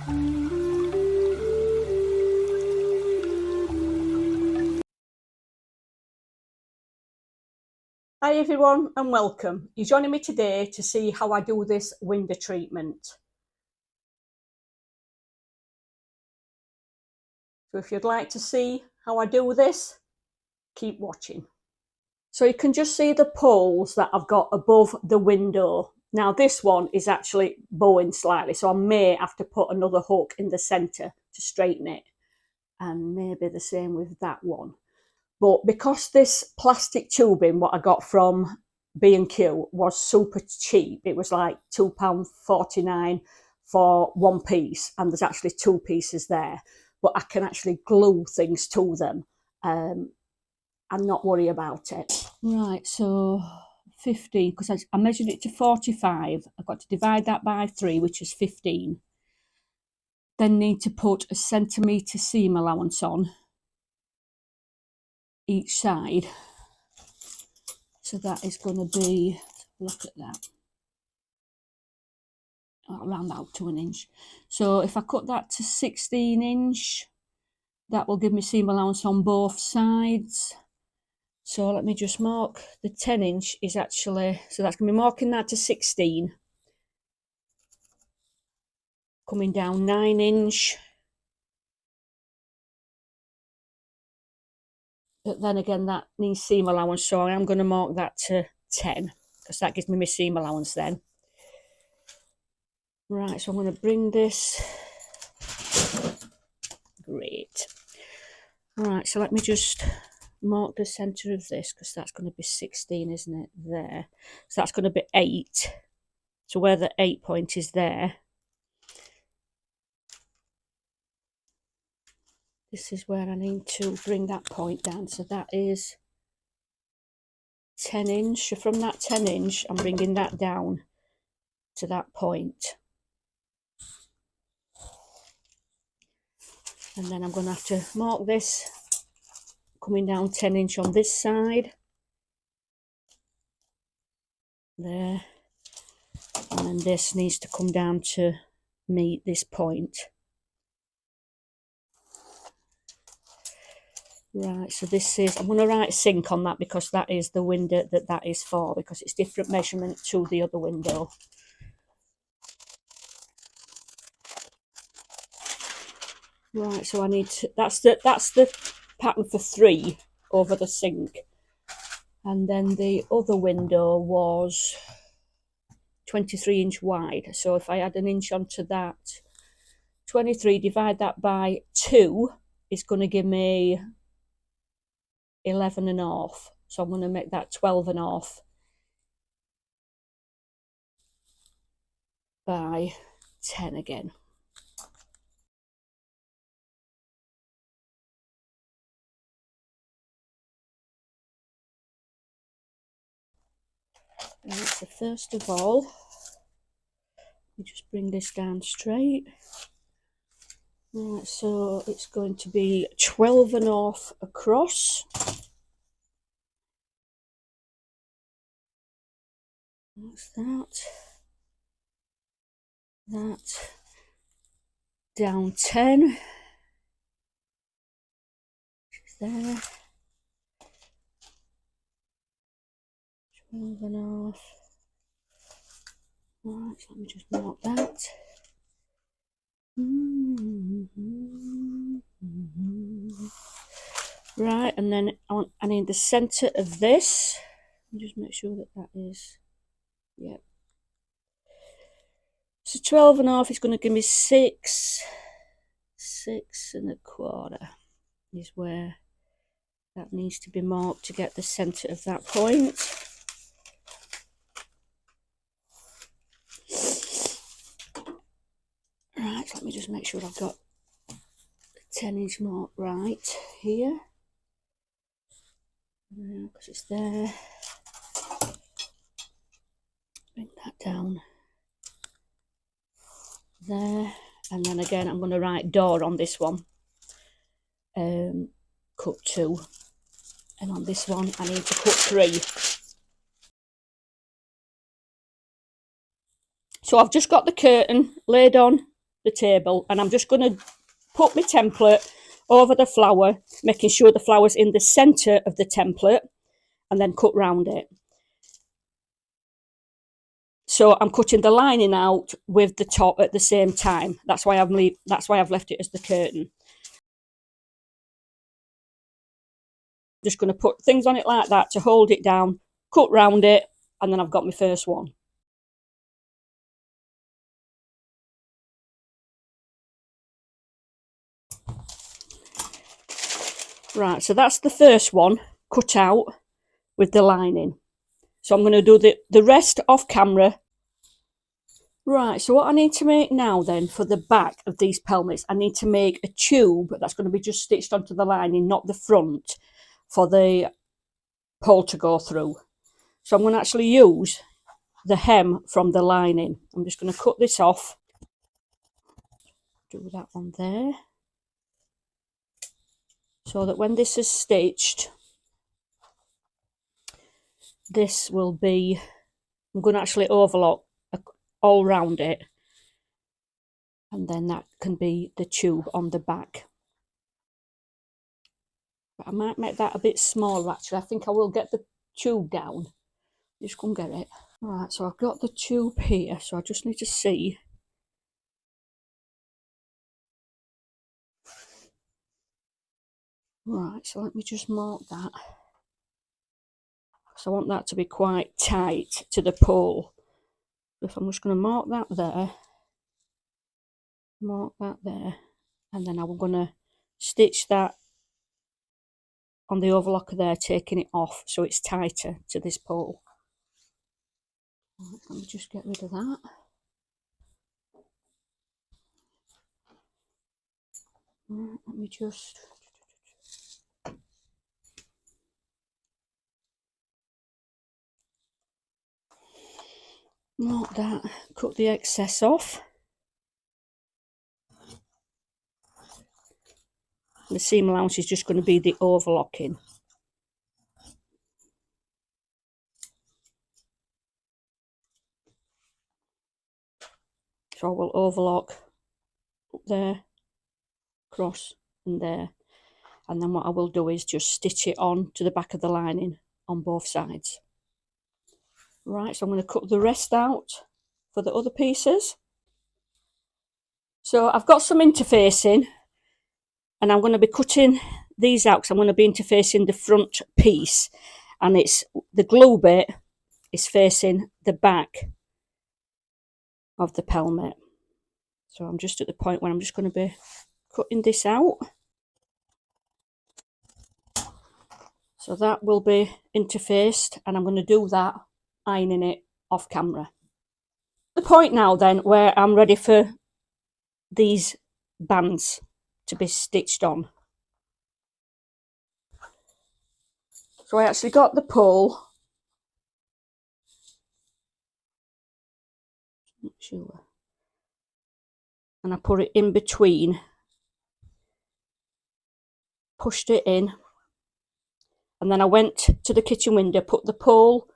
Hi everyone and welcome. You're joining me today to see how I do this window treatment. So if you'd like to see how I do this, keep watching. So you can just see the poles that I've got above the window. Now this one is actually bowing slightly, so I may have to put another hook in the centre to straighten it. And maybe the same with that one. But because this plastic tubing, what I got from B&Q, was super cheap, it was like £2.49 for one piece, and there's actually two pieces there, but I can actually glue things to them and not worry about it. Right, so 15, because I measured it to 45. I've got to divide that by 3, which is 15. Then need to put a centimetre seam allowance on each side. So that is going to be, look at that, around about to 1 inch. So if I cut that to 16 inch, that will give me seam allowance on both sides. So let me just mark the 10 inch is actually, so that's going to be marking that to 16. Coming down 9 inch. But then again, that needs seam allowance, so I am going to mark that to 10, because that gives me my seam allowance then. Right, so I'm going to bring this. Great. Right, so let me just mark the centre of this, because that's going to be 16, isn't it? There. So that's going to be 8. So where the 8 point is there, this is where I need to bring that point down. So that is 10 inch. So from that 10 inch, I'm bringing that down to that point. And then I'm going to have to mark this coming down 10 inch on this side. There. And then this needs to come down to meet this point. Right, so this is, I'm going to write sink on that, because that is the window that is for, because it's different measurement to the other window. Right, so I need to, that's the pattern for 3 over the sink. And then the other window was 23 inch wide. So if I add an inch onto that, 23, divide that by 2 is going to give me 11.5. So I'm going to make that 12.5 by 10 again. Right, so first of all, we just bring this down straight. Right, so it's going to be 12.5 across. That's that. That. Down 10. There. 12.5. Right, so let me just mark that. Right, and then I need the centre of this. Just make sure that that is, yeah. So 12.5 is going to give me 6 1/4 is where that needs to be marked to get the centre of that point. Right, so let me just make sure I've got the 10 inch mark right here. Because it's there. Bring that down there. And then again, I'm going to write door on this one. Cut 2. And on this one, I need to cut 3. So I've just got the curtain laid on the table, and I'm just going to put my template over the flower, making sure the flower's in the centre of the template, and then cut round it. So I'm cutting the lining out with the top at the same time. That's why I've left it as the curtain. Just going to put things on it like that to hold it down, cut round it, and then I've got my first one. Right, so that's the first one cut out with the lining. So I'm going to do the rest off camera. Right, so what I need to make now then for the back of these pelmets, I need to make a tube that's going to be just stitched onto the lining, not the front, for the pole to go through. So I'm going to actually use the hem from the lining. I'm just going to cut this off. Do that one there. So that when this is stitched, this will be, I'm going to actually overlock all round it, and then that can be the tube on the back. But I might make that a bit smaller actually. I think I will get the tube down. Just go and get it. Right, so I've got the tube here, so I just need to see. Right, so let me just mark that. So I want that to be quite tight to the pole. If I'm just going to mark that there, and then I'm going to stitch that on the overlocker there, taking it off so it's tighter to this pole. Right, let me just get rid of that. Right, let me just... mark that, cut the excess off. The seam allowance is just going to be the overlocking. So I will overlock up there, across and there. And then what I will do is just stitch it on to the back of the lining on both sides. Right, so I'm going to cut the rest out for the other pieces. So I've got some interfacing, and I'm going to be cutting these out because I'm going to be interfacing the front piece, and it's the glue bit is facing the back of the pelmet. So I'm just at the point where I'm just going to be cutting this out. So that will be interfaced, and I'm going to do that ironing it off camera. The point now then where I'm ready for these bands to be stitched on. So I actually got the pole. Not sure. And I put it in between, pushed it in, and then I went to the kitchen window, put the pole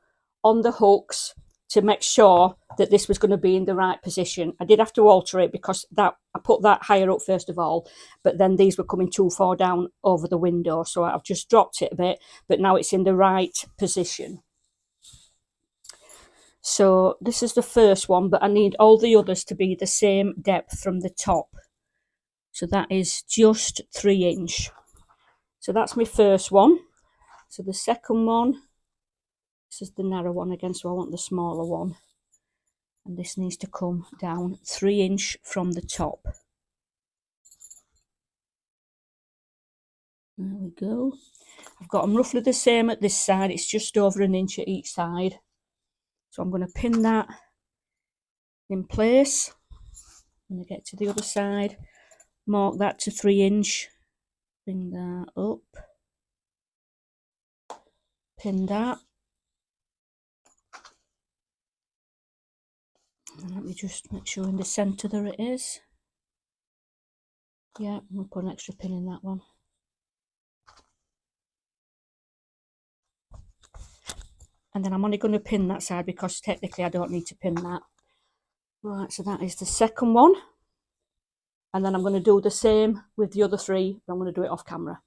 on the hooks to make sure that this was going to be in the right position. I did have to alter it because I put that higher up first of all, but then these were coming too far down over the window, so I've just dropped it a bit, but now it's in the right position. So this is the first one, but I need all the others to be the same depth from the top. So that is just 3 inch. So that's my first one. So the second one, this is the narrow one again, so I want the smaller one. And this needs to come down 3 inch from the top. There we go. I've got them roughly the same at this side. It's just over 1 inch at each side. So I'm going to pin that in place. I'm going to get to the other side, mark that to 3 inch, bring that up, pin that. And let me just make sure in the centre there it is. Yeah, I'm going to put an extra pin in that one. And then I'm only going to pin that side because technically I don't need to pin that. Right, so that is the second one. And then I'm going to do the same with the other 3, but I'm going to do it off camera.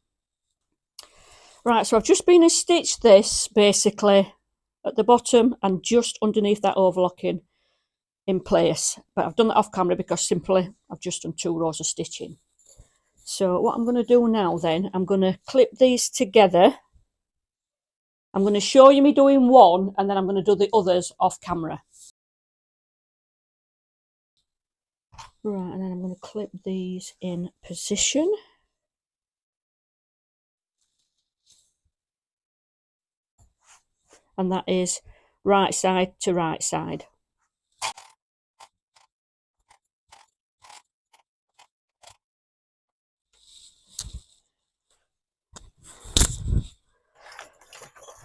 Right, so I've just been and stitched this basically at the bottom and just underneath that overlocking in place. But I've done that off camera because simply I've just done 2 rows of stitching. So what I'm going to do now then, I'm going to clip these together. I'm going to show you me doing one, and then I'm going to do the others off camera. Right, and then I'm going to clip these in position. And that is right side to right side.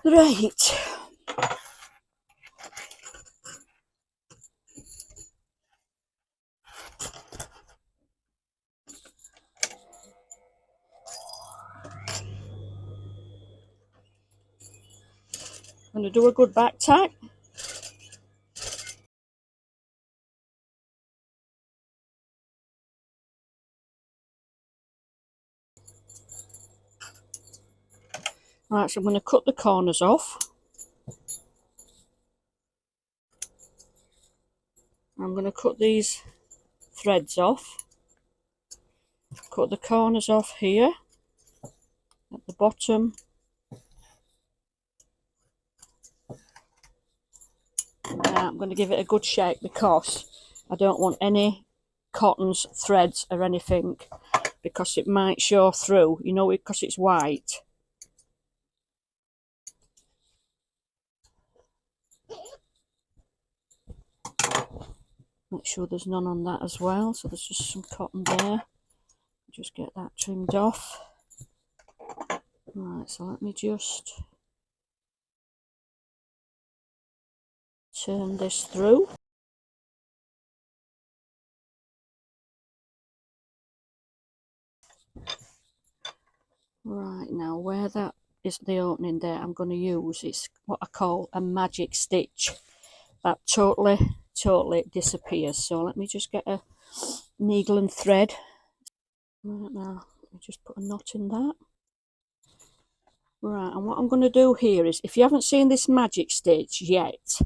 Right. I'm going to do a good back tack. Right, so I'm going to cut the corners off. I'm going to cut these threads off. Cut the corners off here at the bottom. Now I'm going to give it a good shake because I don't want any cottons, threads or anything, because it might show through, you know, because it's white. Make sure there's none on that as well, so there's just some cotton there. Just get that trimmed off. Right, so let me just turn this through. Right, now where that is the opening there, I'm going to use, it's what I call a magic stitch. That totally disappears. So let me just get a needle and thread. Right, now let me just put a knot in that. Right, and what I'm going to do here is, if you haven't seen this magic stitch yet,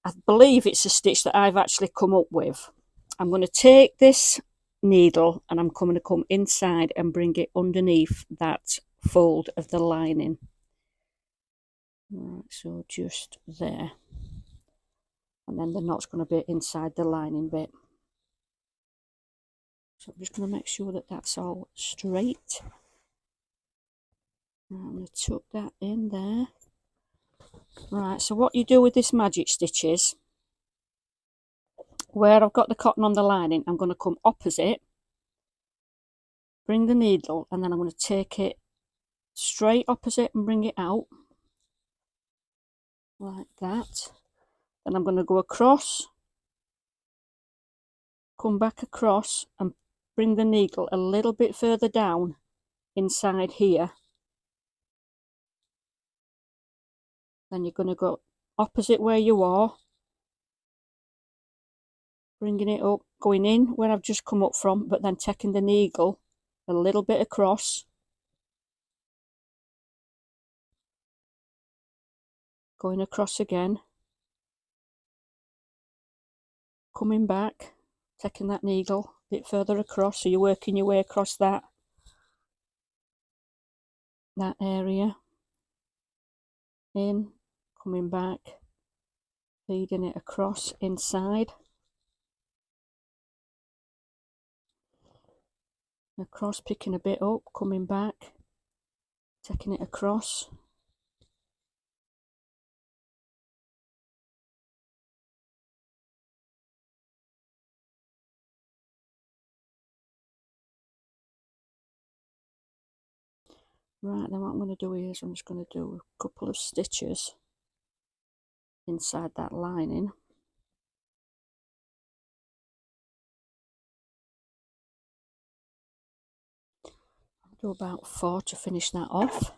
I believe it's a stitch that I've actually come up with. I'm going to take this needle and I'm going to come inside and bring it underneath that fold of the lining. Right, so just there. And then the knot's going to be inside the lining bit. So I'm just going to make sure that that's all straight. Right, I'm going to tuck that in there. Right, so what you do with this magic stitch is, where I've got the cotton on the lining, I'm going to come opposite, bring the needle, and then I'm going to take it straight opposite and bring it out. Like that. Then I'm going to go across, come back across and bring the needle a little bit further down inside here. Then you're going to go opposite where you are, bringing it up, going in where I've just come up from, but then taking the needle a little bit across, going across again, coming back, taking that needle a bit further across, so you're working your way across that area, in, coming back, feeding it across inside, across, picking a bit up, coming back, taking it across. Right, then what I'm going to do is I'm just going to do a couple of stitches inside that lining. I'll do about 4 to finish that off.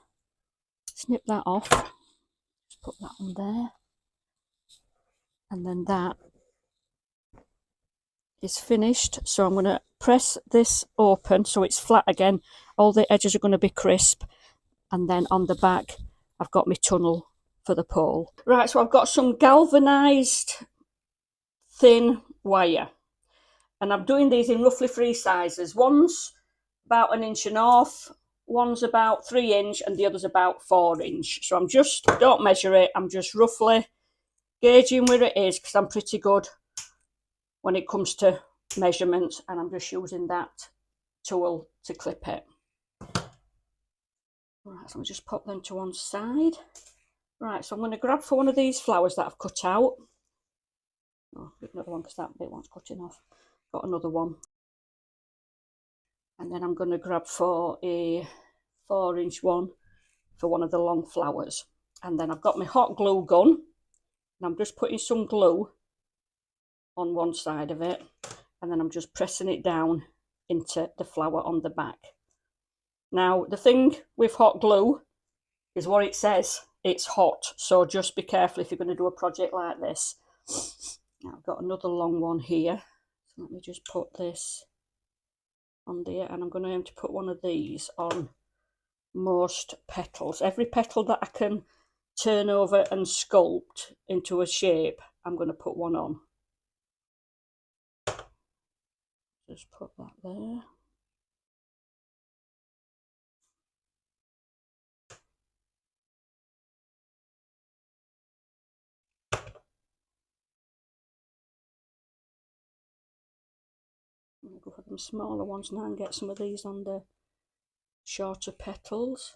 Snip that off, just put that on there, and then that is finished. So I'm going to press this open so it's flat again. All the edges are going to be crisp. And then on the back, I've got my tunnel for the pole. Right, so I've got some galvanized thin wire. And I'm doing these in roughly 3 sizes. One's about 1.5 inches, one's about 3 inch, and the other's about 4 inch. So I'm just, don't measure it, I'm just roughly gauging where it is because I'm pretty good when it comes to measurements, and I'm just using that tool to clip it. Right, so I'll just pop them to one side. Right, so I'm going to grab for one of these flowers that I've cut out. Oh, another one because that bit wants cutting off. Got another one. And then I'm going to grab for a 4-inch one for one of the long flowers. And then I've got my hot glue gun. And I'm just putting some glue on one side of it. And then I'm just pressing it down into the flower on the back. Now, the thing with hot glue is what it says. It's hot. So just be careful if you're going to do a project like this. Now, I've got another long one here. So let me just put this on there, and I'm going to aim to put one of these on most petals. Every petal that I can turn over and sculpt into a shape, I'm going to put one on. Just put that there. I'm going to go for them smaller ones now and get some of these on the shorter petals.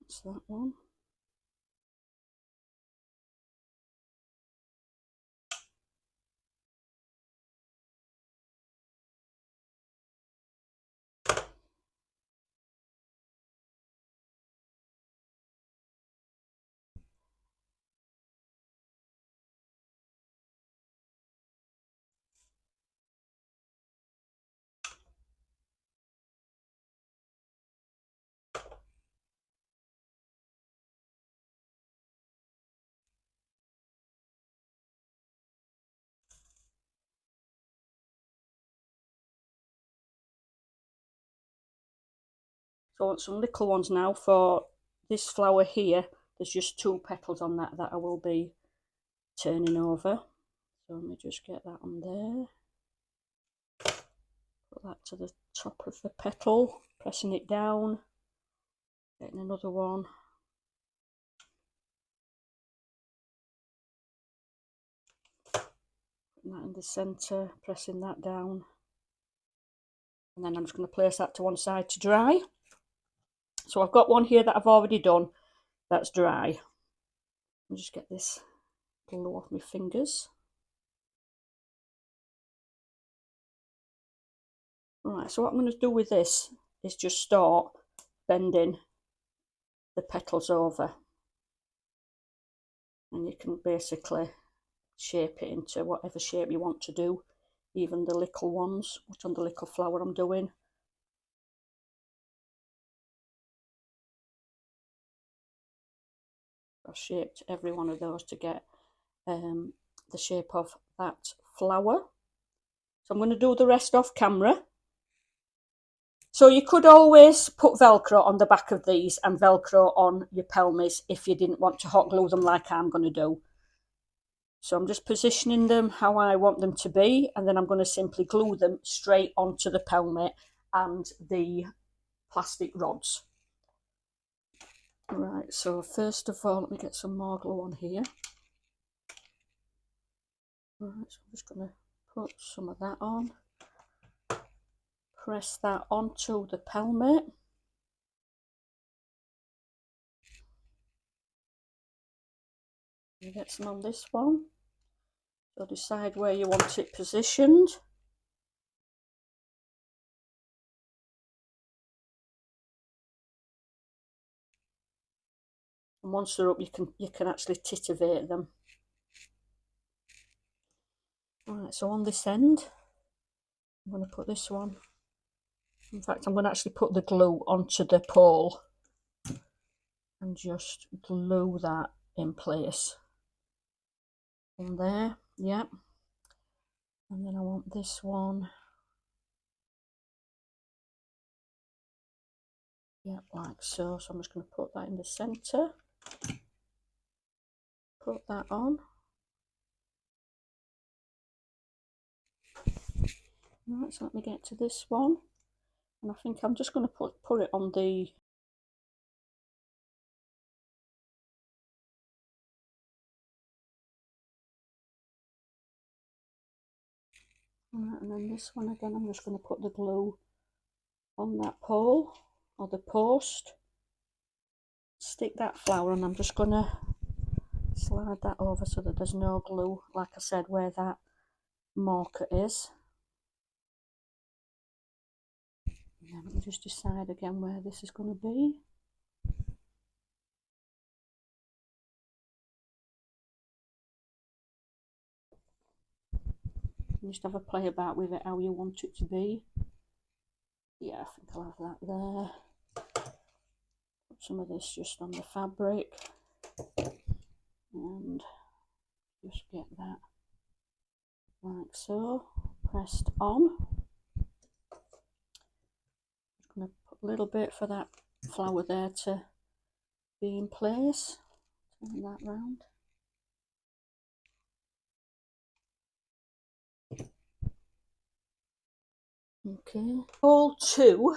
That's that one. So I want some little ones now for this flower here. There's just 2 petals on that I will be turning over. So let me just get that on there. Put that to the top of the petal, pressing it down. Getting another one. Putting that in the centre, pressing that down. And then I'm just going to place that to one side to dry. So I've got one here that I've already done that's dry. I'll just get this glue off my fingers. Right, so what I'm going to do with this is just start bending the petals over. And you can basically shape it into whatever shape you want to do. Even the little ones, which on the little flower I'm doing. I've shaped every one of those to get the shape of that flower. So I'm going to do the rest off camera. So you could always put Velcro on the back of these and Velcro on your pelmets if you didn't want to hot glue them like I'm going to do. So I'm just positioning them how I want them to be, and then I'm going to simply glue them straight onto the pelmet and the plastic rods. Right, so first of all, let me get some more glue on here. Right, so I'm just going to put some of that on. Press that onto the pelmet. You get some on this one. So decide where you want it positioned. And once they're up, you can actually titivate them. Right, so on this end, I'm going to put this one. In fact, I'm going to actually put the glue onto the pole and just glue that in place. From there, Yeah. And then I want this one. Yeah, like so. So I'm just going to put that in the centre. Put that on. Right, so let me get to this one. And I think I'm just going to put it on the... Right, and then this one again, I'm just going to put the glue on that pole or the post. Stick that flower and I'm just going to slide that over so that there's no glue, like I said, where that marker is. And then let me just decide again where this is going to be. And just have a play about with it how you want it to be. Yeah, I think I'll have that there. Put some of this just on the fabric and just get that like so, pressed on. Just going to put a little bit for that flower there to be in place. Turn that round. Okay, all two.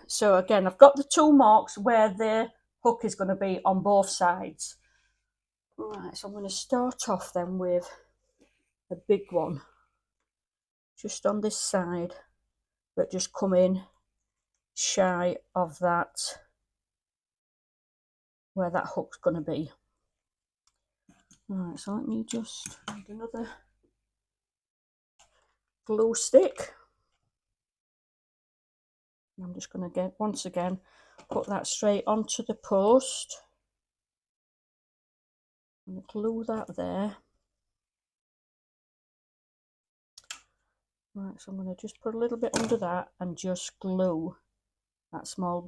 So again, I've got the two marks where the hook is going to be on both sides. Right, so I'm going to start off then with a big one just on this side, but just come in shy of that where that hook's going to be. Right, so let me just add another glue stick. I'm just going to get, once again, put that straight onto the post. And glue that there. Right, so I'm going to just put a little bit under that and just glue that small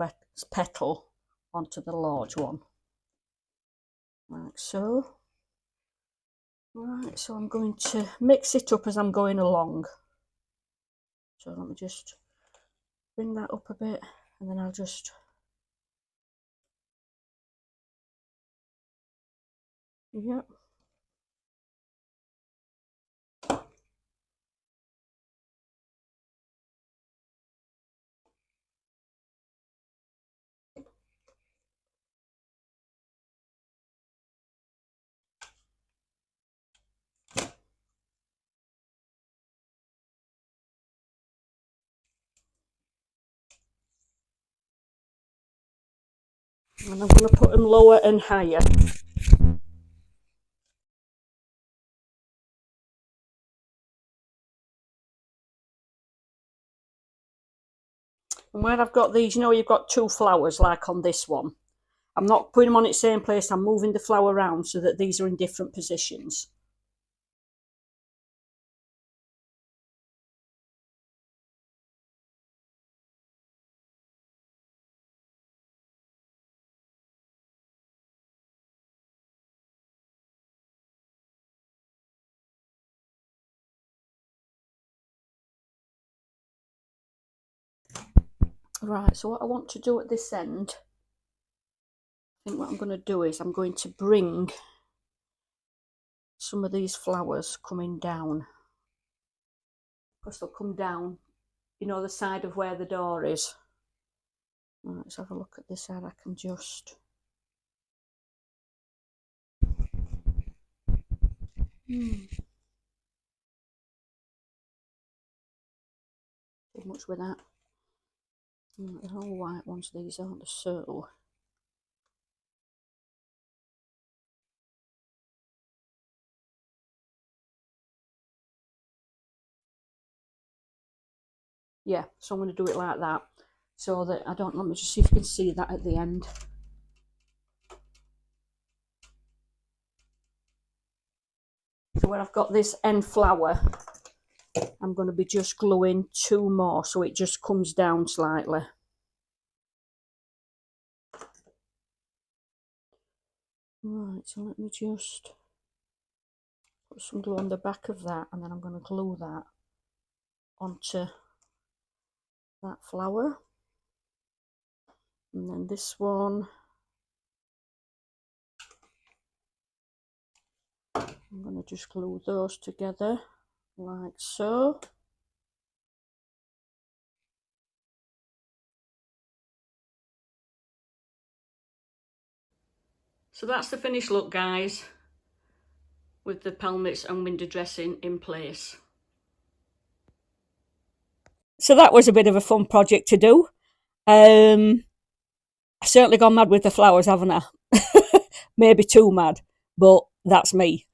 petal onto the large one. Like so. Right, so I'm going to mix it up as I'm going along. So let me just bring that up a bit and then I'll just... Yep. And I'm going to put them lower and higher. And where I've got these, you know, you've got two flowers like on this one. I'm not putting them on its same place, I'm moving the flower around so that these are in different positions. Right, so what I want to do at this end, I think what I'm going to do is I'm going to bring some of these flowers coming down. Because they'll come down, you know, the side of where the door is. Right, let's have a look at this side. I can just... Too much with that. Right, they're all white ones, these aren't, so... Yeah, so I'm going to do it like that. So that I don't... Let me just see if you can see that at the end. So where I've got this end flower, I'm going to be just gluing two more so it just comes down slightly. Right, so let me just put some glue on the back of that, and then I'm going to glue that onto that flower. And then this one, I'm going to just glue those together like so. So that's the finished look, guys, with the pelmets and window dressing in place. So that was a bit of a fun project to do. I've certainly gone mad with the flowers, haven't I? Maybe too mad, but that's me.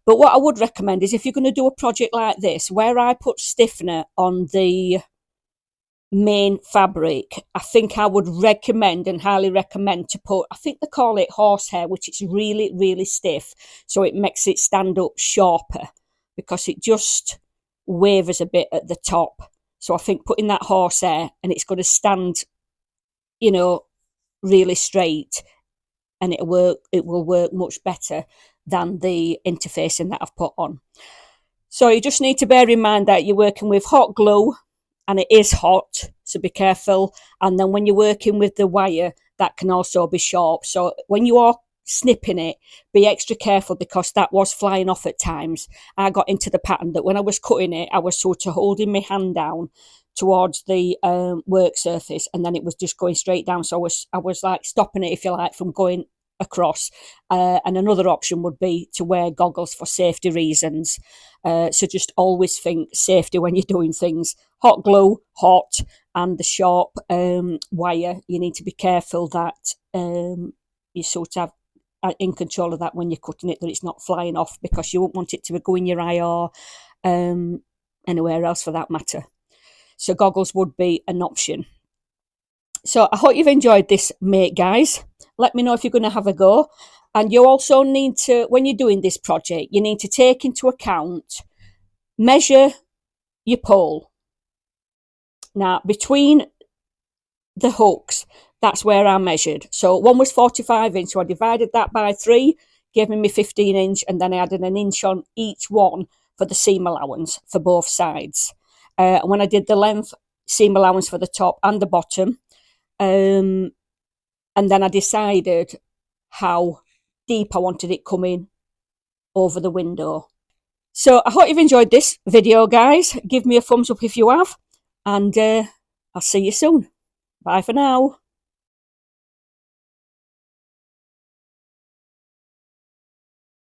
But what I would recommend is, if you're going to do a project like this, where I put stiffener on the main fabric, I think I would recommend and highly recommend to put, I think they call it horsehair, which is really, really stiff. So it makes it stand up sharper, because it just wavers a bit at the top. So I think putting that horsehair, and it's going to stand, you know, really straight, and it will work much better than the interfacing that I've put on. So you just need to bear in mind that you're working with hot glue, and it is hot, so be careful. And then when you're working with the wire, that can also be sharp. So when you are snipping it, be extra careful, because that was flying off at times. I got into the pattern that when I was cutting it, I was sort of holding my hand down towards the work surface, and then it was just going straight down. So I was like stopping it, if you like, from going across. And another option would be to wear goggles for safety reasons. So just always think safety when you're doing things. Hot glue, hot, and the sharp wire, you need to be careful that you sort of in control of that when you're cutting it, that it's not flying off, because you won't want it to go in your eye or anywhere else for that matter. So goggles would be an option. So I hope you've enjoyed this, mate, guys. Let me know if you're going to have a go. And you also need to, when you're doing this project, you need to take into account, measure your pole. Now, between the hooks, that's where I measured. So one was 45 inch, so I divided that by 3, gave me 15 inch, and then I added an inch on each one for the seam allowance for both sides. When I did the length seam allowance for the top and the bottom, and then I decided how deep I wanted it coming over the window. So I hope you've enjoyed this video, guys. Give me a thumbs up if you have, and I'll see you soon. Bye for now.